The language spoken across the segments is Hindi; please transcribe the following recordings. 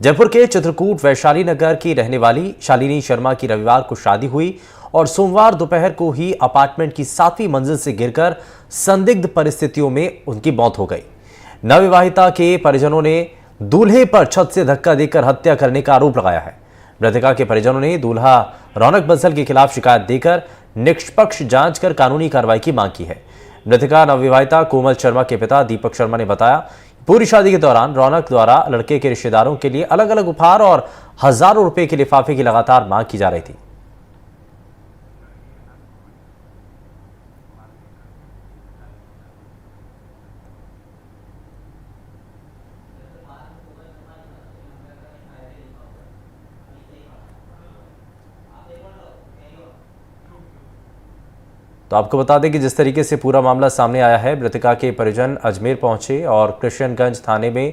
जयपुर के चित्रकूट वैशाली नगर की रहने वाली शालिनी शर्मा की रविवार को शादी हुई और सोमवार दोपहर को ही अपार्टमेंट की 7वीं मंजिल से गिरकर संदिग्ध परिस्थितियों में उनकी मौत हो गई। नवविवाहिता के परिजनों ने दूल्हे पर छत से धक्का देकर हत्या करने का आरोप लगाया है। मृतका के परिजनों ने दूल्हा रौनक बंसल के खिलाफ शिकायत देकर निष्पक्ष जांच कर कानूनी कार्रवाई की मांग की है। मृतका नवविवाहिता कोमल शर्मा के पिता दीपक शर्मा ने बताया, पूरी शादी के दौरान रौनक द्वारा लड़के के रिश्तेदारों के लिए अलग अलग उपहार और हजारों रुपए के लिफाफे की लगातार मांग की जा रही थी। तो आपको बता दें कि जिस तरीके से पूरा मामला सामने आया है, मृतका के परिजन अजमेर पहुंचे और कृष्णगंज थाने में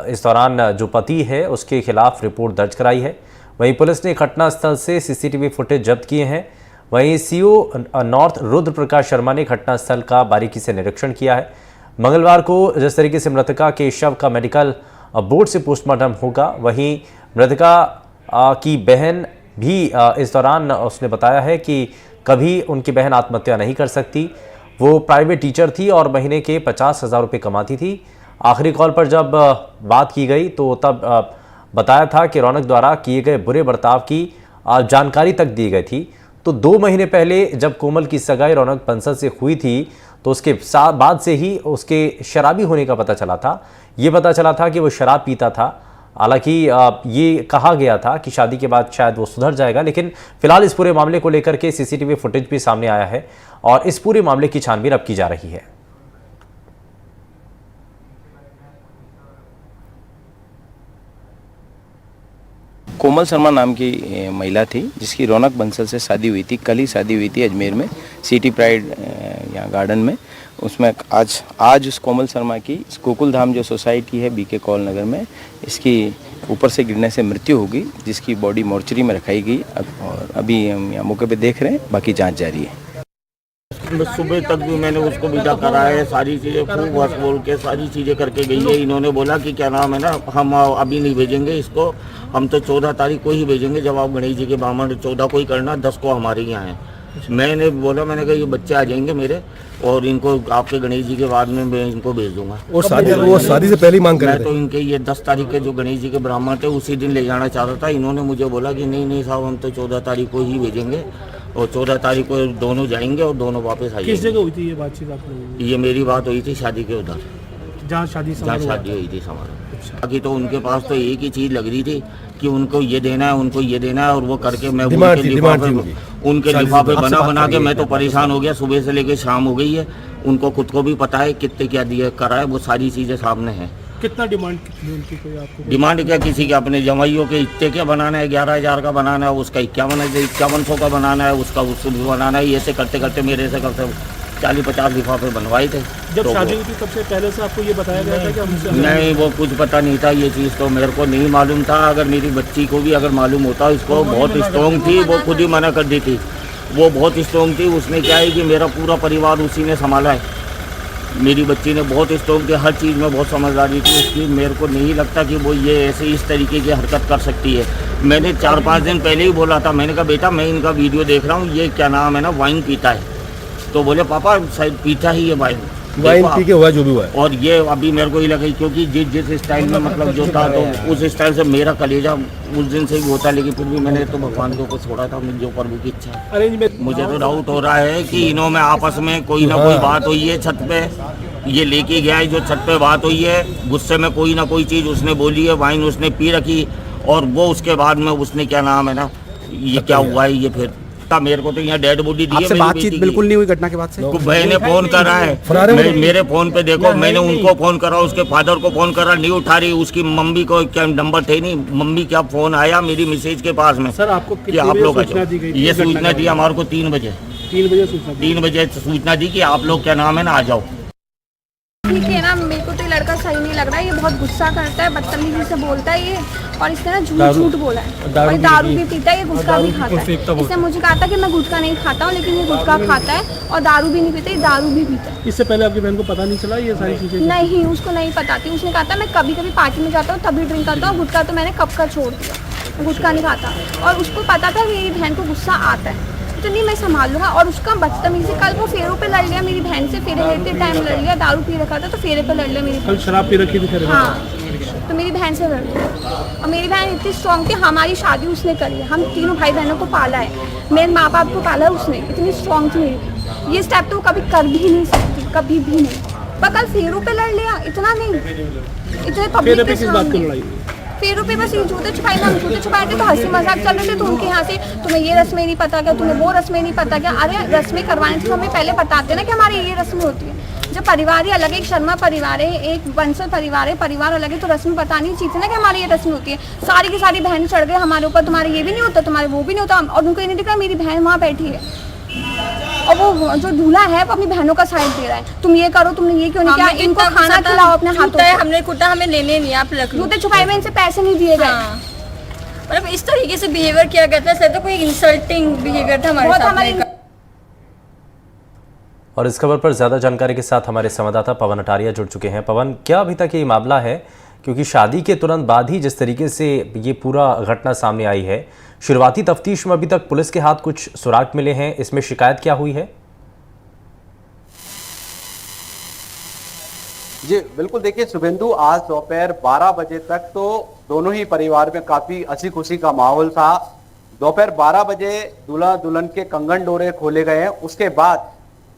इस दौरान जो पति है उसके खिलाफ रिपोर्ट दर्ज कराई है। वहीं पुलिस ने घटनास्थल से सीसीटीवी फुटेज जब्त किए हैं। वहीं सीओ नॉर्थ रुद्र प्रकाश शर्मा ने घटनास्थल का बारीकी से निरीक्षण किया है। मंगलवार को जिस तरीके से मृतका के शव का मेडिकल बोर्ड से पोस्टमार्टम होगा, वहीं मृतका की बहन भी इस दौरान उसने बताया है कि कभी उनकी बहन आत्महत्या नहीं कर सकती। वो प्राइवेट टीचर थी और महीने के 50,000 रुपये कमाती थी। आखिरी कॉल पर जब बात की गई तो तब बताया था कि रौनक द्वारा किए गए बुरे बर्ताव की जानकारी तक दी गई थी। तो 2 महीने पहले जब कोमल की सगाई रौनक बंसल से हुई थी तो उसके बाद से ही उसके शराबी होने का पता चला था। ये पता चला था कि वो शराब पीता था। हालांकि ये कहा गया था कि शादी के बाद शायद वो सुधर जाएगा, लेकिन फिलहाल इस पूरे मामले को लेकर के सीसीटीवी फुटेज भी सामने आया है और इस पूरे मामले की छानबीन अब की जा रही है। कोमल शर्मा नाम की महिला थी जिसकी रौनक बंसल से शादी हुई थी। कल ही शादी हुई थी अजमेर में सिटी प्राइड यहाँ गार्डन में। उसमें आज उस कोमल शर्मा की गोकुल धाम जो सोसाइटी है बीके कॉल नगर में, इसकी ऊपर से गिरने से मृत्यु होगी, जिसकी बॉडी मोर्चरी में रखाई गई और अभी हम यहाँ मौके पे देख रहे हैं, बाकी जांच जारी है। सुबह तक भी मैंने उसको विदा कराया है, सारी चीज़ें खूब हंस बोल के सारी चीज़ें करके गई है। इन्होंने बोला कि क्या नाम है ना, हम अभी नहीं भेजेंगे इसको, हम तो 14 तारीख को ही भेजेंगे। जब आप गणेश जी के ब्राह्मण 14 को ही करना, 10 को हमारे यहाँ है। मैंने बोला, मैंने कहा ये बच्चे आ जाएंगे मेरे और इनको आपके गणेश जी के बाद में मैं इनको भेज दूंगा। वो शादी से पहले मांग कर रहे थे। मैं तो इनके ये 10 तारीख के जो गणेश जी के ब्राह्मण थे उसी दिन ले जाना चाहता था। इन्होंने मुझे बोला कि नहीं साहब, हम तो 14 तारीख को ही भेजेंगे और 14 तारीख को दोनों जाएंगे और दोनों वापस आएंगे। किस जगह हुई थी ये बातचीत आप लोगों की? ये मेरी बात हुई थी शादी के उधर, जहाँ शादी हुई थी समारोह। बाकी तो उनके पास तो एक ही चीज़ लग रही थी कि उनको ये देना है, उनको ये देना है, और वो करके मैं उनके लिफाफे बना के मैं तो परेशान हो गया। सुबह से लेकर शाम हो गई है, उनको खुद को भी पता है कितने क्या दिया करा है, वो सारी चीज़ें सामने हैं। कितना डिमांड कितनी उनकी, कोई आपको डिमांड क्या, किसी के अपने जमाइयों के इतने क्या बनाना है, 11,000 का बनाना है, उसका 5100 का बनाना है, उसका उसको भी बनाना है। ऐसे करते करते मेरे से कब 40-50 लिफाफे बनवाए थे। जब तो शादी हुई थी तब से पहले से आपको ये बताया गया था कि हमसे नहीं, वो कुछ पता नहीं था। ये चीज़ तो मेरे को नहीं मालूम था। अगर मेरी बच्ची को भी अगर मालूम होता, इसको बहुत स्ट्रॉन्ग थी, वो खुद ही मना कर दी थी। वो बहुत स्ट्रॉन्ग थी। उसने क्या है कि मेरा पूरा परिवार उसी ने संभाला है। मेरी बच्ची ने बहुत स्ट्रॉन्ग थी, हर चीज़ में बहुत समझदारी थी उसकी। मेरे को नहीं लगता कि वो ये ऐसे इस तरीके की हरकत कर सकती है। मैंने 4-5 दिन पहले ही बोला था, मैंने कहा बेटा मैं इनका वीडियो देख रहा हूँ, ये क्या नाम है ना वाइन पीता है। तो बोले पापा शायद पीता ही है वाइन पी के हुआ जो भी हुआ है। और ये अभी मेरे को ही लगा क्योंकि जिस स्टाइल में मतलब जो था, तो उस स्टाइल से मेरा कलेजा उस दिन से ही होता, लेकिन फिर भी मैंने तो भगवान के ऊपर छोड़ा था, जो प्रभु की इच्छा है। मुझे तो डाउट हो रहा है कि इन्हों में आपस में कोई ना कोई बात हुई है। छत पे ये लेके गया है, जो छत पे बात हुई है, गुस्से में कोई ना कोई चीज़ उसने बोली है, वाइन उसने पी रखी, और वो उसके बाद में उसने क्या नाम है ना, ये क्या हुआ है ये फिर मेरे को तो यहाँ डेड बॉडी दी है। बातचीत बिल्कुल नहीं हुई घटना के बाद से। मैंने फोन करा है, मेरे फोन पे देखो, मैंने उनको फोन करा, उसके फादर को फोन करा, नहीं उठा रही। उसकी मम्मी को क्या नंबर थे नहीं, मम्मी क्या फोन आया मेरी मैसेज के पास में। सर आपको कि आप लोग ये सूचना दी हमारे को 3 बजे सूचना दी कि आप लोग क्या नाम है ना आ जाओ। ठीक है ना, मेरे को तो लड़का लड़का सही नहीं लग रहा है, ये बहुत गुस्सा करता है, बदतमीजी से बोलता है ये, और इसने ना झूठ बोला है, और ये दारू भी पीता है, ये गुटखा भी खाता है। इसने मुझे कहा था कि मैं गुटखा नहीं खाता हूँ, लेकिन ये गुटखा खाता है और दारू भी नहीं पीता, ये दारू भी पीता है। इससे पहले आपकी बहन को पता नहीं चला ये सारी चीजें? नहीं, उसको नहीं पता थी। उसने कहा था मैं कभी कभी पार्टी में जाता हूँ तभी ड्रिंक करता हूँ, गुटखा तो मैंने कब का छोड़ दिया, गुटखा नहीं खाता। और उसको पता था कि मेरी बहन को गुस्सा आता है, तो नहीं मैं संभाल लूँगा। और उसका बदतमीजी, कल वो फेरों पे लड़ लिया मेरी बहन से, फेरे लेते टाइम लड़ लिया, दारू पी रखा था तो फेरे पे लड़ लिया मेरी कल शराब पी रखी थी? हाँ, तो मेरी बहन से लड़ लिया। और मेरी बहन इतनी स्ट्रॉन्ग थी, हमारी शादी उसने करी है, हम तीनों भाई बहनों को पाला है, मेरे माँ बाप को पाला है उसने, इतनी स्ट्रॉन्ग थी मेरी। ये स्टेप तो वो कभी कर भी नहीं सकती, कभी भी नहीं। पर कल फेरों पे लड़ लिया, इतना नहीं, इतने पब्लिक के सामने फेरों पे बस ये जूते छुपाए ना, हम जूते छुपाए थे तो हंसी मजाक चल रहे थे, तो उनके यहाँ से तुम्हें ये रस्में नहीं पता क्या, तुम्हें वो रस्में नहीं पता क्या। अरे रस्में करवाने से हमें पहले बताते ना कि हमारी ये रस्में होती है। जब परिवार ही अलग है, एक शर्मा परिवार है, एक बंसल परिवार है, परिवार अलग है, तो रस्में बतानी चाहिए ना कि हमारी ये रस्में होती है। सारी की सारी बहनें चढ़ गए हमारे ऊपर, तुम्हारे ये भी नहीं होता, तुम्हारे वो भी नहीं होता, और उनको ये नहीं दिख रहा मेरी बहन वहाँ बैठी है और वो जो दूल्हा है वो अपनी बहनों का साइड दे रहा है, तुम ये करो, तुमने ये क्यों नहीं किया, इनको खाना खिलाओ अपने हाथों से। हमने कुटा हमें लेने नहीं, आप रख लो। जूते छुपाए में इनसे पैसे नहीं दिए गए। मतलब इस तरीके से बिहेवियर किया गया था, तो कोई इंसल्टिंग बिहेवियर था हमारे साथ। और इस खबर पर ज्यादा जानकारी के साथ हमारे संवाददाता पवन अटारिया जुड़ चुके हैं। पवन, क्या अभी तक ये मामला है, क्योंकि शादी के तुरंत बाद ही जिस तरीके से ये पूरा घटना सामने आई है, शुरुआती तफ्तीश में अभी तक पुलिस के हाथ कुछ सुराग मिले हैं, इसमें शिकायत क्या हुई है? जी बिल्कुल, देखिए शुभेंदु, आज दोपहर 12 बजे तक तो दोनों ही परिवार में काफी हंसी खुशी का माहौल था। दोपहर 12 बजे दूल्हा दुल्हन के कंगन डोरे खोले गए हैं। उसके बाद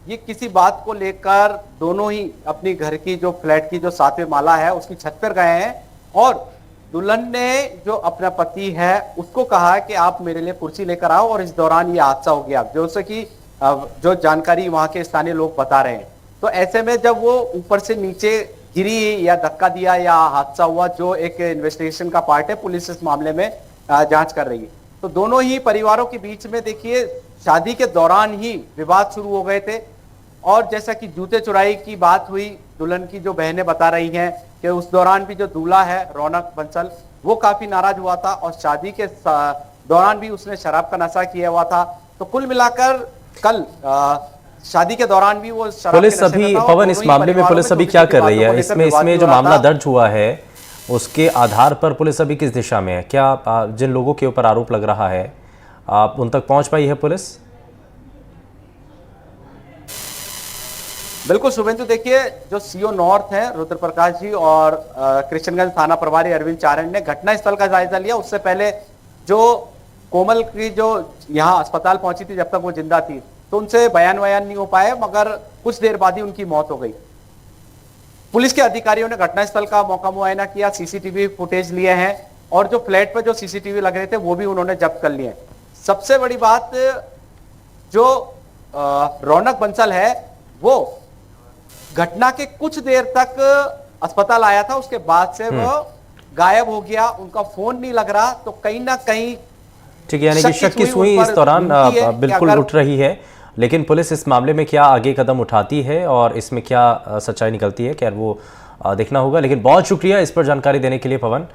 ये किसी बात को लेकर दोनों ही अपनी घर की जो फ्लैट की जो 7वें माला है उसकी छत पर गए हैं, और दुल्हन ने जो अपना पति है उसको कहा कि आप मेरे लिए कुर्सी लेकर आओ, और इस दौरान ये हादसा हो गया, जैसे कि जो जानकारी वहां के स्थानीय लोग बता रहे हैं। तो ऐसे में जब वो ऊपर से नीचे गिरी या धक्का दिया या हादसा हुआ, जो एक इन्वेस्टिगेशन का पार्ट है, पुलिस इस मामले में जांच कर रही है। तो दोनों ही परिवारों के बीच में देखिए शादी के दौरान ही विवाद शुरू हो गए थे, और जैसा कि जूते चुराई की बात हुई, दुल्हन की जो बहनें बता रही हैं कि उस दौरान भी जो दूल्हा है रौनक बंसल, वो काफी नाराज हुआ था, और शादी के दौरान भी उसने शराब का नशा किया हुआ था। तो कुल मिलाकर कल शादी के दौरान भी वो शराब पुलिस अभी, पवन, इस मामले में पुलिस अभी क्या कर रही है? इसमें जो मामला दर्ज हुआ है उसके आधार पर पुलिस अभी किस दिशा में है? क्या जिन लोगों के ऊपर आरोप लग रहा है आप उन तक पहुंच पाई है पुलिस? बिल्कुल शुभेंदु, देखिए जो सीओ नॉर्थ है रुद्र प्रकाश जी और कृष्णगंज थाना प्रभारी अरविंद चारण ने घटनास्थल का जायजा लिया। उससे पहले जो कोमल की जो यहाँ अस्पताल पहुंची थी, जब तक वो जिंदा थी, तो उनसे बयान नहीं हो पाए, मगर कुछ देर बाद ही उनकी मौत हो गई। पुलिस के अधिकारियों ने घटनास्थल का मौका मुआयना किया, सीसीटीवी फुटेज लिए हैं, और जो फ्लैट पर जो सीसीटीवी लग रहे थे वो भी उन्होंने जब्त कर लिए। सबसे बड़ी बात, जो रौनक बंसल है वो घटना के कुछ देर तक अस्पताल आया था, उसके बाद से वो गायब हो गया, उनका फोन नहीं लग रहा। तो कहीं ना कहीं ठीक है, यानी कि शक की सुई इस दौरान बिल्कुल उठ रही है, लेकिन पुलिस इस मामले में क्या आगे कदम उठाती है और इसमें क्या सच्चाई निकलती है, क्या वो देखना होगा। लेकिन बहुत शुक्रिया इस पर जानकारी देने के लिए पवन,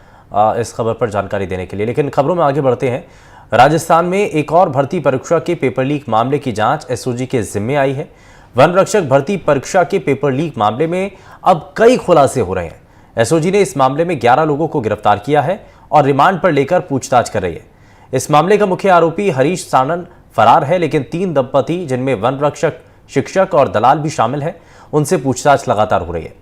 इस खबर पर जानकारी देने के लिए। लेकिन खबरों में आगे बढ़ते हैं। राजस्थान में एक और भर्ती परीक्षा के पेपर लीक मामले की जांच एसओजी के जिम्मे आई है। वन रक्षक भर्ती परीक्षा के पेपर लीक मामले में अब कई खुलासे हो रहे हैं। एसओजी ने इस मामले में 11 लोगों को गिरफ्तार किया है और रिमांड पर लेकर पूछताछ कर रही है। इस मामले का मुख्य आरोपी हरीश सानन फरार है, लेकिन 3 दंपति जिनमें वन रक्षक, शिक्षक और दलाल भी शामिल है, उनसे पूछताछ लगातार हो रही है।